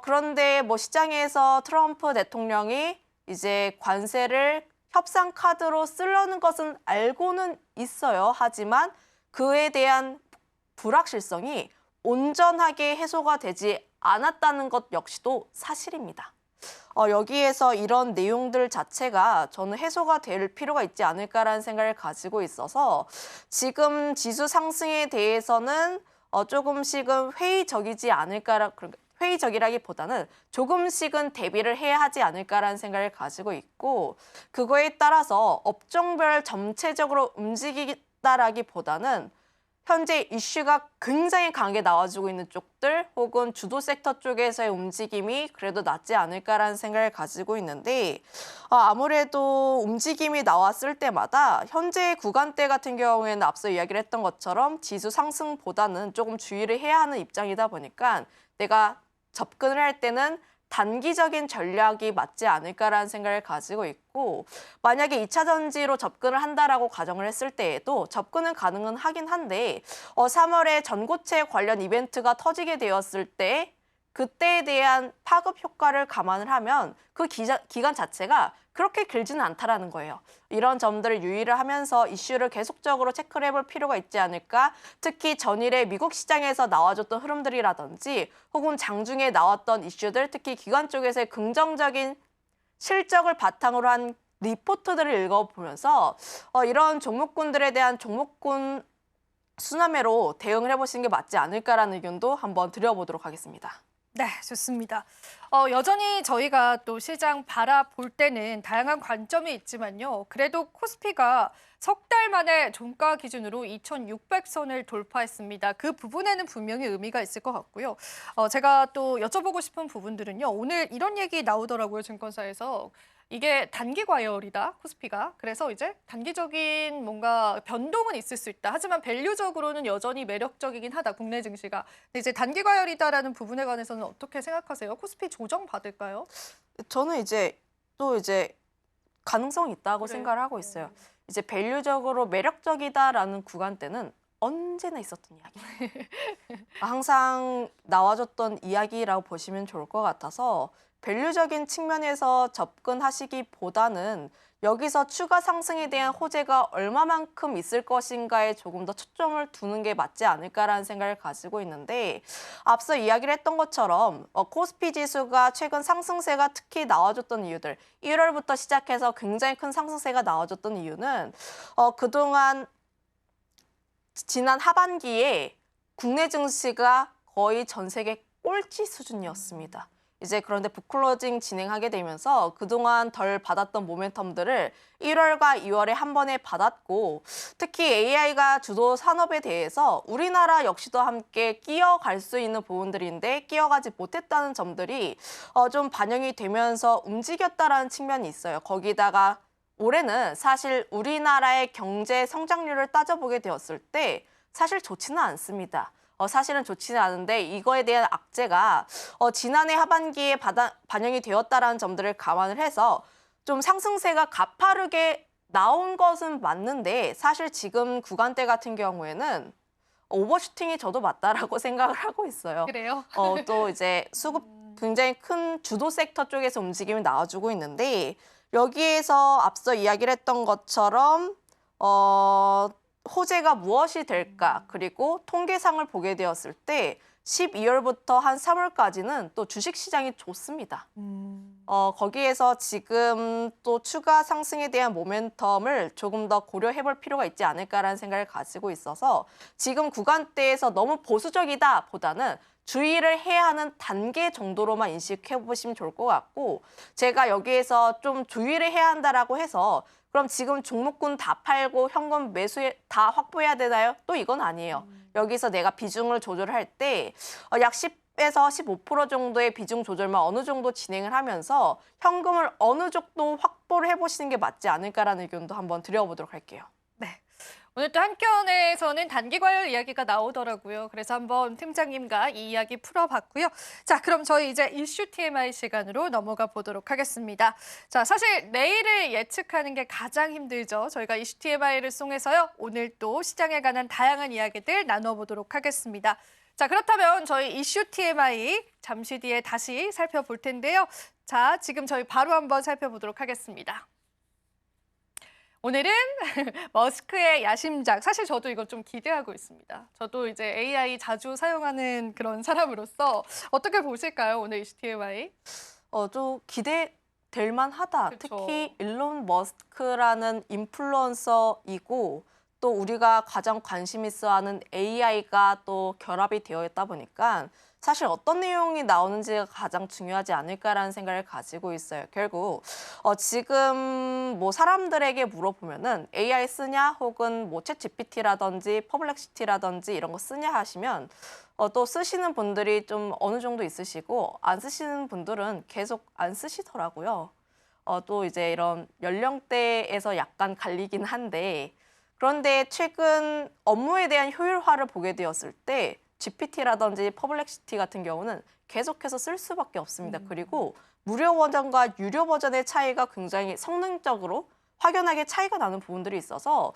S2: 그런데 시장에서 트럼프 대통령이 이제 관세를 협상 카드로 쓰려는 것은 알고는 있어요. 하지만 그에 대한 불확실성이 온전하게 해소가 되지 않았다는 것 역시도 사실입니다. 여기에서 이런 내용들 자체가 저는 해소가 될 필요가 있지 않을까라는 생각을 가지고 있어서 지금 지수 상승에 대해서는 조금씩은 회의적이지 않을까라 회의적이라기보다는 조금씩은 대비를 해야 하지 않을까라는 생각을 가지고 있고 그거에 따라서 업종별 전체적으로 움직이다라기보다는 현재 이슈가 굉장히 강하게 나와주고 있는 쪽들 혹은 주도 섹터 쪽에서의 움직임이 그래도 낫지 않을까라는 생각을 가지고 있는데 아무래도 움직임이 나왔을 때마다 현재 구간대 같은 경우에는 앞서 이야기를 했던 것처럼 지수 상승보다는 조금 주의를 해야 하는 입장이다 보니까 내가 접근을 할 때는 단기적인 전략이 맞지 않을까라는 생각을 가지고 있고 만약에 2차 전지로 접근을 한다라고 가정을 했을 때에도 접근은 가능은 하긴 한데 3월에 전고체 관련 이벤트가 터지게 되었을 때 그때에 대한 파급 효과를 감안을 하면 그 기간 자체가 그렇게 길지는 않다라는 거예요. 이런 점들을 유의를 하면서 이슈를 계속적으로 체크를 해볼 필요가 있지 않을까? 특히 전일에 미국 시장에서 나와줬던 흐름들이라든지 혹은 장중에 나왔던 이슈들, 특히 기관 쪽에서의 긍정적인 실적을 바탕으로 한 리포트들을 읽어보면서 이런 종목군들에 대한 종목군 순환매로 대응을 해보시는 게 맞지 않을까라는 의견도 한번 드려보도록 하겠습니다.
S1: 네, 좋습니다. 여전히 저희가 또 시장 바라볼 때는 다양한 관점이 있지만요. 그래도 코스피가 석 달 만에 종가 기준으로 2,600선을 돌파했습니다. 그 부분에는 분명히 의미가 있을 것 같고요. 제가 또 여쭤보고 싶은 부분들은요. 오늘 이런 얘기 나오더라고요, 증권사에서. 이게 단기 과열이다, 코스피가. 그래서 이제 단기적인 뭔가 변동은 있을 수 있다. 하지만 밸류적으로는 여전히 매력적이긴 하다, 국내 증시가. 근데 이제 단기 과열이다라는 부분에 관해서는 어떻게 생각하세요? 코스피 조정 받을까요?
S2: 저는 이제 가능성이 있다고
S1: 그래요?
S2: 생각을 하고 있어요. 이제 밸류적으로 매력적이다라는 구간대는 언제나 있었던 이야기. 항상 나와줬던 이야기라고 보시면 좋을 것 같아서 밸류적인 측면에서 접근하시기보다는 여기서 추가 상승에 대한 호재가 얼마만큼 있을 것인가에 조금 더 초점을 두는 게 맞지 않을까라는 생각을 가지고 있는데 앞서 이야기를 했던 것처럼 코스피 지수가 최근 상승세가 특히 나와줬던 이유들 1월부터 시작해서 굉장히 큰 상승세가 나와줬던 이유는 그동안 지난 하반기에 국내 증시가 거의 전 세계 꼴찌 수준이었습니다. 이제 그런데 북클로징 진행하게 되면서 그동안 덜 받았던 모멘텀들을 1월과 2월에 한 번에 받았고 특히 AI가 주도 산업에 대해서 우리나라 역시도 함께 끼어갈 수 있는 부분들인데 끼어가지 못했다는 점들이 좀 반영이 되면서 움직였다라는 측면이 있어요. 거기다가 올해는 사실 우리나라의 경제 성장률을 따져보게 되었을 때 사실 좋지는 않습니다. 사실은 좋지는 않은데 이거에 대한 악재가 지난해 하반기에 반영이 되었다라는 점들을 감안을 해서 좀 상승세가 가파르게 나온 것은 맞는데 사실 지금 구간대 같은 경우에는 오버슈팅이 저도 맞다라고 생각을 하고 있어요.
S1: 그래요?
S2: 또 이제 수급 굉장히 큰 주도 섹터 쪽에서 움직임이 나와주고 있는데 여기에서 앞서 이야기를 했던 것처럼 호재가 무엇이 될까? 그리고 통계상을 보게 되었을 때 12월부터 한 3월까지는 또 주식시장이 좋습니다. 거기에서 지금 또 추가 상승에 대한 모멘텀을 조금 더 고려해 볼 필요가 있지 않을까라는 생각을 가지고 있어서 지금 구간대에서 너무 보수적이다 보다는 주의를 해야 하는 단계 정도로만 인식해 보시면 좋을 것 같고 제가 여기에서 좀 주의를 해야 한다라고 해서 그럼 지금 종목군 다 팔고 현금 매수에 다 확보해야 되나요? 또 이건 아니에요. 여기서 내가 비중을 조절할 때 약 10에서 15% 정도의 비중 조절만 어느 정도 진행을 하면서 현금을 어느 정도 확보를 해보시는 게 맞지 않을까라는 의견도 한번 드려보도록 할게요.
S1: 네. 오늘 또 한켠에서는 단기 과열 이야기가 나오더라고요. 그래서 한번 팀장님과 이 이야기 풀어봤고요. 자, 그럼 저희 이제 이슈 TMI 시간으로 넘어가 보도록 하겠습니다. 자, 사실 내일을 예측하는 게 가장 힘들죠. 저희가 이슈 TMI를 통해서요. 오늘 또 시장에 관한 다양한 이야기들 나눠보도록 하겠습니다. 자, 그렇다면 저희 이슈 TMI 잠시 뒤에 다시 살펴볼 텐데요. 자, 지금 저희 바로 한번 살펴보도록 하겠습니다. 오늘은 머스크의 야심작. 사실 저도 이거 좀 기대하고 있습니다. 저도 이제 AI 자주 사용하는 그런 사람으로서 어떻게 보실까요? 오늘 이슈 TMI?
S2: 좀 기대될 만하다.
S1: 그쵸.
S2: 특히 일론 머스크라는 인플루언서이고 또 우리가 가장 관심 있어하는 AI가 또 결합이 되어 있다 보니까 사실 어떤 내용이 나오는지가 가장 중요하지 않을까라는 생각을 가지고 있어요. 결국 지금 뭐 사람들에게 물어보면은 AI 쓰냐 혹은 뭐 챗GPT라든지 퍼블렉시티라든지 이런 거 쓰냐 하시면 또 쓰시는 분들이 좀 어느 정도 있으시고 안 쓰시는 분들은 계속 안 쓰시더라고요. 또 이제 이런 연령대에서 약간 갈리긴 한데 그런데 최근 업무에 대한 효율화를 보게 되었을 때 GPT라든지 퍼블렉시티 같은 경우는 계속해서 쓸 수밖에 없습니다. 그리고 무료 버전과 유료 버전의 차이가 굉장히 성능적으로 확연하게 차이가 나는 부분들이 있어서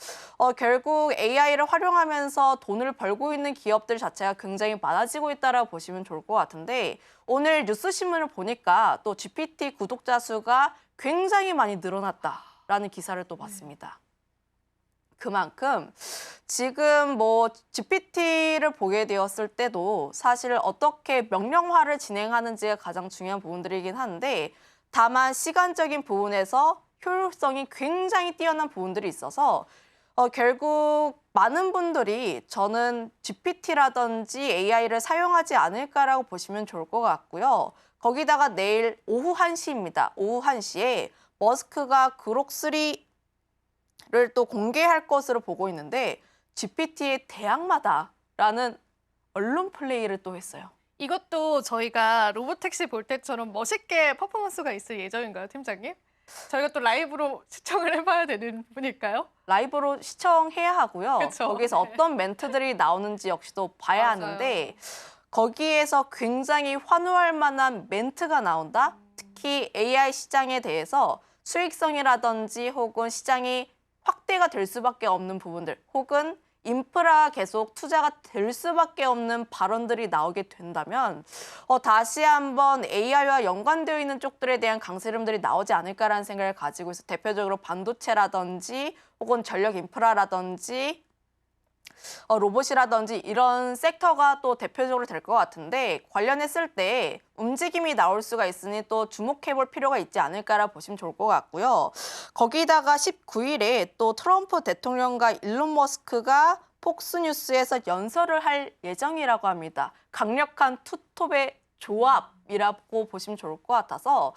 S2: 결국 AI를 활용하면서 돈을 벌고 있는 기업들 자체가 굉장히 많아지고 있다라고 보시면 좋을 것 같은데 오늘 뉴스 신문을 보니까 또 GPT 구독자 수가 굉장히 많이 늘어났다라는 기사를 또 봤습니다. 그만큼 지금 뭐 GPT를 보게 되었을 때도 사실 어떻게 명령화를 진행하는지가 가장 중요한 부분들이긴 한데 다만 시간적인 부분에서 효율성이 굉장히 뛰어난 부분들이 있어서 결국 많은 분들이 저는 GPT라든지 AI를 사용하지 않을까라고 보시면 좋을 것 같고요. 거기다가 내일 오후 1시입니다. 오후 1시에 머스크가 그록3를 또 공개할 것으로 보고 있는데 GPT의 대항마다라는 언론 플레이를 또 했어요.
S1: 이것도 저희가 로보택시 볼 때처럼 멋있게 퍼포먼스가 있을 예정인가요, 팀장님? 저희가 또 라이브로 시청을 해봐야 되는 부분일까요?
S2: 라이브로 시청해야 하고요.
S1: 그쵸?
S2: 거기서
S1: 네.
S2: 어떤 멘트들이 나오는지 역시도 봐야
S1: 맞아요.
S2: 하는데 거기에서 굉장히 환호할 만한 멘트가 나온다. 특히 AI 시장에 대해서 수익성이라든지 혹은 시장이 확대가 될 수밖에 없는 부분들 혹은 인프라 계속 투자가 될 수밖에 없는 발언들이 나오게 된다면 다시 한번 AI와 연관되어 있는 쪽들에 대한 강세름들이 나오지 않을까라는 생각을 가지고 있어 대표적으로 반도체라든지 혹은 전력 인프라라든지 로봇이라든지 이런 섹터가 또 대표적으로 될 것 같은데 관련했을 때 움직임이 나올 수가 있으니 또 주목해볼 필요가 있지 않을까라 보시면 좋을 것 같고요. 거기다가 19일에 또 트럼프 대통령과 일론 머스크가 폭스뉴스에서 연설을 할 예정이라고 합니다. 강력한 투톱의 조합이라고 보시면 좋을 것 같아서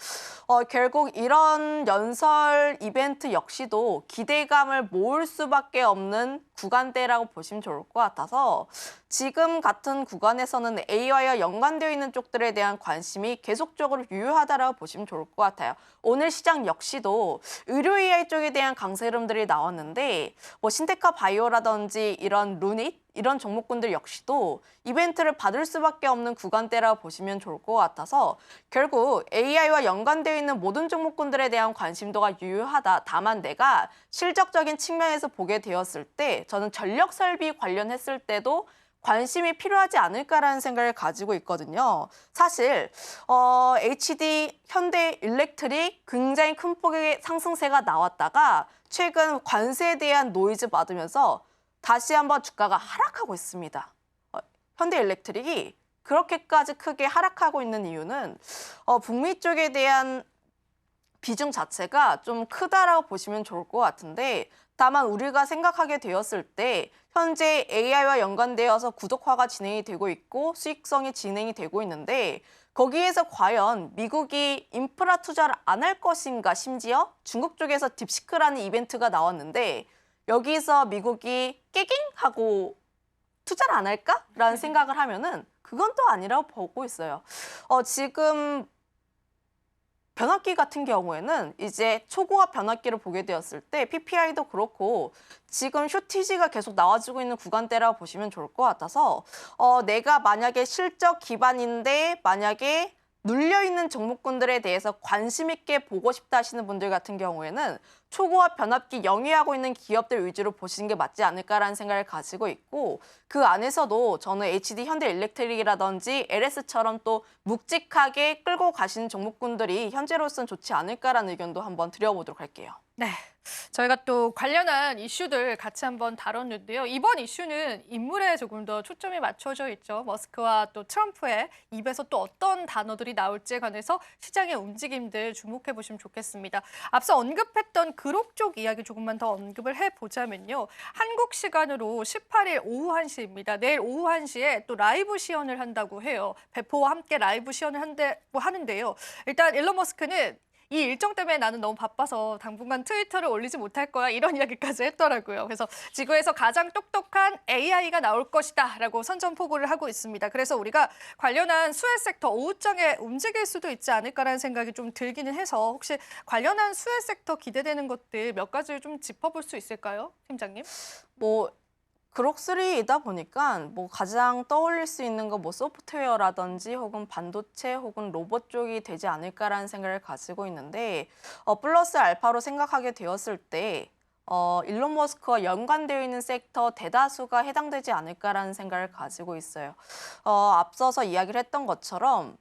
S2: 결국 이런 연설 이벤트 역시도 기대감을 모을 수밖에 없는 구간대라고 보시면 좋을 것 같아서 지금 같은 구간에서는 AI와 연관되어 있는 쪽들에 대한 관심이 계속적으로 유효하다라고 보시면 좋을 것 같아요. 오늘 시장 역시도 의료 AI 쪽에 대한 강세 흐름들이 나왔는데 뭐 신테카 바이오라든지 이런 루닛 이런 종목군들 역시도 이벤트를 받을 수밖에 없는 구간대라고 보시면 좋을 것 같아서 결국 AI와 연관되어 있는 모든 종목군들에 대한 관심도가 유효하다. 다만 내가 실적적인 측면에서 보게 되었을 때 저는 전력 설비 관련했을 때도 관심이 필요하지 않을까라는 생각을 가지고 있거든요. 사실 HD, 현대 일렉트릭 굉장히 큰 폭의 상승세가 나왔다가 최근 관세에 대한 노이즈 받으면서 다시 한번 주가가 하락하고 있습니다. 현대 일렉트릭이 그렇게까지 크게 하락하고 있는 이유는 북미 쪽에 대한 비중 자체가 좀 크다라고 보시면 좋을 것 같은데 다만 우리가 생각하게 되었을 때 현재 AI와 연관되어서 구독화가 진행이 되고 있고 수익성이 진행이 되고 있는데 거기에서 과연 미국이 인프라 투자를 안 할 것인가 심지어 중국 쪽에서 딥시크라는 이벤트가 나왔는데 여기서 미국이 깨갱 하고 투자를 안 할까라는 생각을 하면은 그건 또 아니라고 보고 있어요. 지금 변압기 같은 경우에는 이제 초고압 변압기를 보게 되었을 때 PPI도 그렇고 지금 쇼티지가 계속 나와주고 있는 구간대라고 보시면 좋을 것 같아서 내가 만약에 실적 기반인데 만약에 눌려있는 종목군들에 대해서 관심 있게 보고 싶다 하시는 분들 같은 경우에는 초고압 변압기 영위하고 있는 기업들 위주로 보시는 게 맞지 않을까라는 생각을 가지고 있고 그 안에서도 저는 HD 현대일렉트릭이라든지 LS처럼 또 묵직하게 끌고 가시는 종목군들이 현재로서는 좋지 않을까라는 의견도 한번 드려보도록 할게요.
S1: 네, 저희가 또 관련한 이슈들 같이 한번 다뤘는데요. 이번 이슈는 인물에 조금 더 초점이 맞춰져 있죠. 머스크와 또 트럼프의 입에서 또 어떤 단어들이 나올지에 관해서 시장의 움직임들 주목해 보시면 좋겠습니다. 앞서 언급했던 그록 쪽 이야기 조금만 더 언급을 해보자면요. 한국 시간으로 18일 오후 1시입니다. 내일 오후 1시에 또 라이브 시연을 한다고 해요. 배포와 함께 라이브 시연을 한다고 하는데요. 일단 일론 머스크는 이 일정 때문에 나는 너무 바빠서 당분간 트위터를 올리지 못할 거야 이런 이야기까지 했더라고요. 그래서 지구에서 가장 똑똑한 AI가 나올 것이다 라고 선전포고를 하고 있습니다. 그래서 우리가 관련한 수혜 섹터 오후장에 움직일 수도 있지 않을까라는 생각이 좀 들기는 해서 혹시 관련한 수혜 섹터 기대되는 것들 몇 가지를 좀 짚어볼 수 있을까요? 팀장님?
S2: 그록3이다 보니까 뭐 가장 떠올릴 수 있는 거 뭐 소프트웨어라든지 혹은 반도체 혹은 로봇 쪽이 되지 않을까라는 생각을 가지고 있는데 플러스 알파로 생각하게 되었을 때 일론 머스크와 연관되어 있는 섹터 대다수가 해당되지 않을까라는 생각을 가지고 있어요. 앞서서 이야기를 했던 것처럼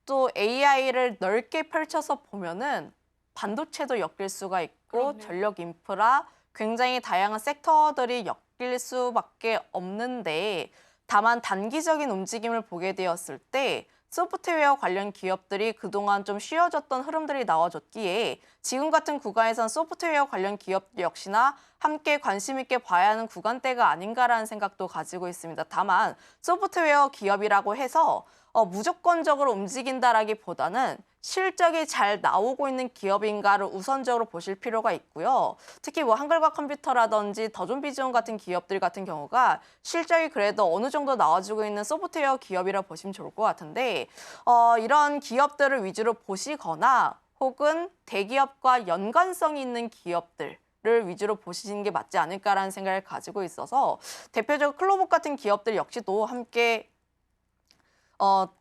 S2: 또 AI를 넓게 펼쳐서 보면은 반도체도 엮일 수가 있고
S1: 그렇네요.
S2: 전력 인프라, 굉장히 다양한 섹터들이 엮일 수밖에 없는데 다만 단기적인 움직임을 보게 되었을 때 소프트웨어 관련 기업들이 그동안 좀 쉬어졌던 흐름들이 나와줬기에 지금 같은 구간에선 소프트웨어 관련 기업 역시나 함께 관심 있게 봐야 하는 구간대가 아닌가라는 생각도 가지고 있습니다. 다만 소프트웨어 기업이라고 해서 무조건적으로 움직인다라기보다는 실적이 잘 나오고 있는 기업인가를 우선적으로 보실 필요가 있고요. 특히 뭐 한글과 컴퓨터라든지 더존비즈온 같은 기업들 같은 경우가 실적이 그래도 어느 정도 나와주고 있는 소프트웨어 기업이라 보시면 좋을 것 같은데 이런 기업들을 위주로 보시거나 혹은 대기업과 연관성이 있는 기업들 를 위주로 보시는 게 맞지 않을까라는 생각을 가지고 있어서 대표적으로 클로봇 같은 기업들 역시도 함께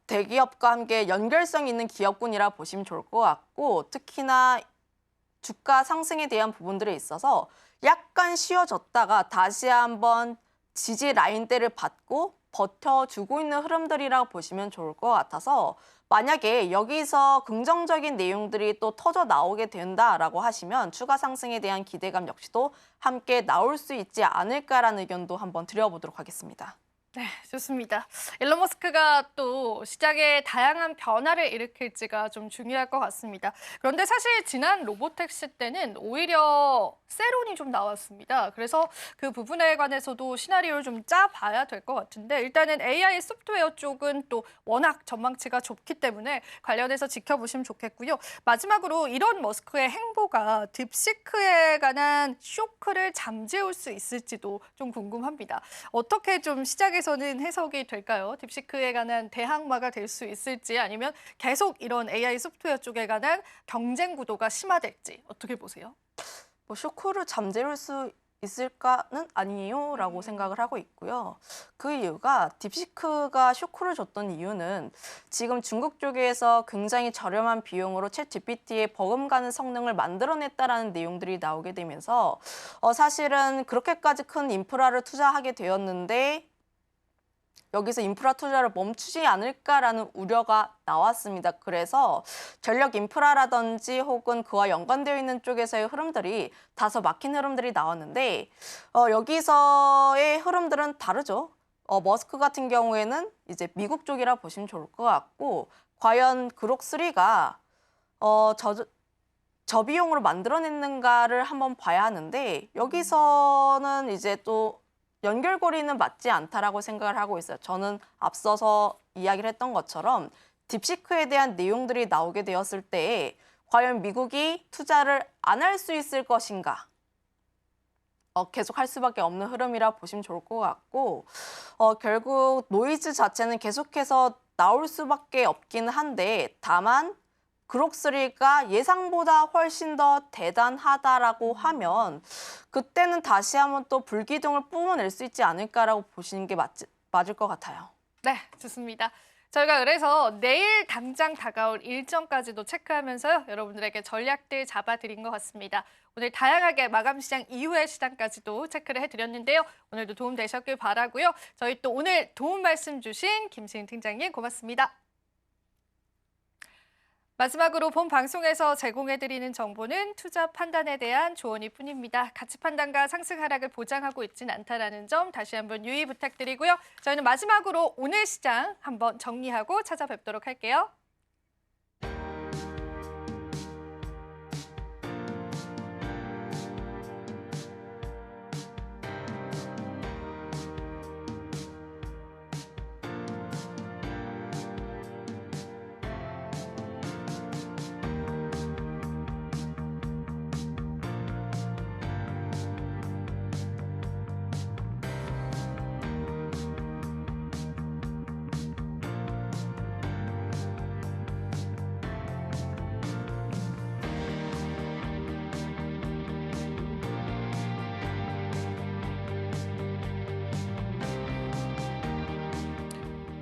S2: 대기업과 함께 연결성 있는 기업군이라 보시면 좋을 것 같고 특히나 주가 상승에 대한 부분들에 있어서 약간 쉬어졌다가 다시 한번 지지 라인대를 받고 버텨주고 있는 흐름들이라고 보시면 좋을 것 같아서 만약에 여기서 긍정적인 내용들이 또 터져 나오게 된다라고 하시면 추가 상승에 대한 기대감 역시도 함께 나올 수 있지 않을까라는 의견도 한번 드려보도록 하겠습니다.
S1: 네, 좋습니다. 일론 머스크가 또 시장에 다양한 변화를 일으킬지가 좀 중요할 것 같습니다. 그런데 사실 지난 로보택시 때는 오히려 세론이 좀 나왔습니다. 그래서 그 부분에 관해서도 시나리오를 좀 짜봐야 될 것 같은데 일단은 AI 소프트웨어 쪽은 또 워낙 전망치가 좁기 때문에 관련해서 지켜보시면 좋겠고요. 마지막으로 이런 머스크의 행보가 딥시크에 관한 쇼크를 잠재울 수 있을지도 좀 궁금합니다. 어떻게 좀 시장에서는 해석이 될까요? 딥시크에 관한 대항마가 될 수 있을지 아니면 계속 이런 AI 소프트웨어 쪽에 관한 경쟁 구도가 심화될지 어떻게 보세요?
S2: 뭐 쇼크를 잠재울 수 있을까는 아니에요라고 생각을 하고 있고요. 그 이유가 딥시크가 쇼크를 줬던 이유는 지금 중국 쪽에서 굉장히 저렴한 비용으로 챗 GPT의 버금가는 성능을 만들어냈다라는 내용들이 나오게 되면서 사실은 그렇게까지 큰 인프라를 투자하게 되었는데 여기서 인프라 투자를 멈추지 않을까라는 우려가 나왔습니다. 그래서 전력 인프라라든지 혹은 그와 연관되어 있는 쪽에서의 흐름들이 다소 막힌 흐름들이 나왔는데 여기서의 흐름들은 다르죠. 머스크 같은 경우에는 이제 미국 쪽이라 보시면 좋을 것 같고 과연 그록3가 저비용으로 만들어냈는가를 한번 봐야 하는데 여기서는 이제 또 연결고리는 맞지 않다라고 생각을 하고 있어요. 저는 앞서서 이야기를 했던 것처럼 딥시크에 대한 내용들이 나오게 되었을 때 과연 미국이 투자를 안 할 수 있을 것인가? 계속 할 수밖에 없는 흐름이라 보시면 좋을 것 같고 결국 노이즈 자체는 계속해서 나올 수밖에 없긴 한데 다만 그록3가 예상보다 훨씬 더 대단하다라고 하면 그때는 다시 한번 또 불기둥을 뿜어낼 수 있지 않을까라고 보시는 게 맞을 것 같아요.
S1: 네, 좋습니다. 저희가 그래서 내일 당장 다가올 일정까지도 체크하면서요. 여러분들에게 전략들 잡아드린 것 같습니다. 오늘 다양하게 마감 시장 이후의 시장까지도 체크를 해드렸는데요. 오늘도 도움 되셨길 바라고요. 저희 또 오늘 도움 말씀 주신 김수인 팀장님 고맙습니다. 마지막으로 본 방송에서 제공해드리는 정보는 투자 판단에 대한 조언일 뿐입니다. 가치 판단과 상승 하락을 보장하고 있지는 않다는 점 다시 한번 유의 부탁드리고요. 저희는 마지막으로 오늘 시장 한번 정리하고 찾아뵙도록 할게요.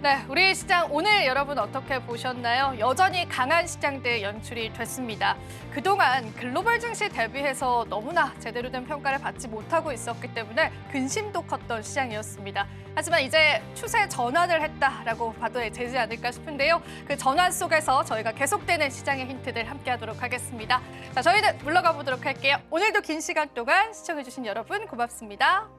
S1: 네, 우리 시장 오늘 여러분 어떻게 보셨나요? 여전히 강한 시장들 연출이 됐습니다. 그동안 글로벌 증시 대비해서 너무나 제대로 된 평가를 받지 못하고 있었기 때문에 근심도 컸던 시장이었습니다. 하지만 이제 추세 전환을 했다라고 봐도 되지 않을까 싶은데요. 그 전환 속에서 저희가 계속되는 시장의 힌트들 함께하도록 하겠습니다. 자, 저희는 물러가 보도록 할게요. 오늘도 긴 시간 동안 시청해주신 여러분 고맙습니다.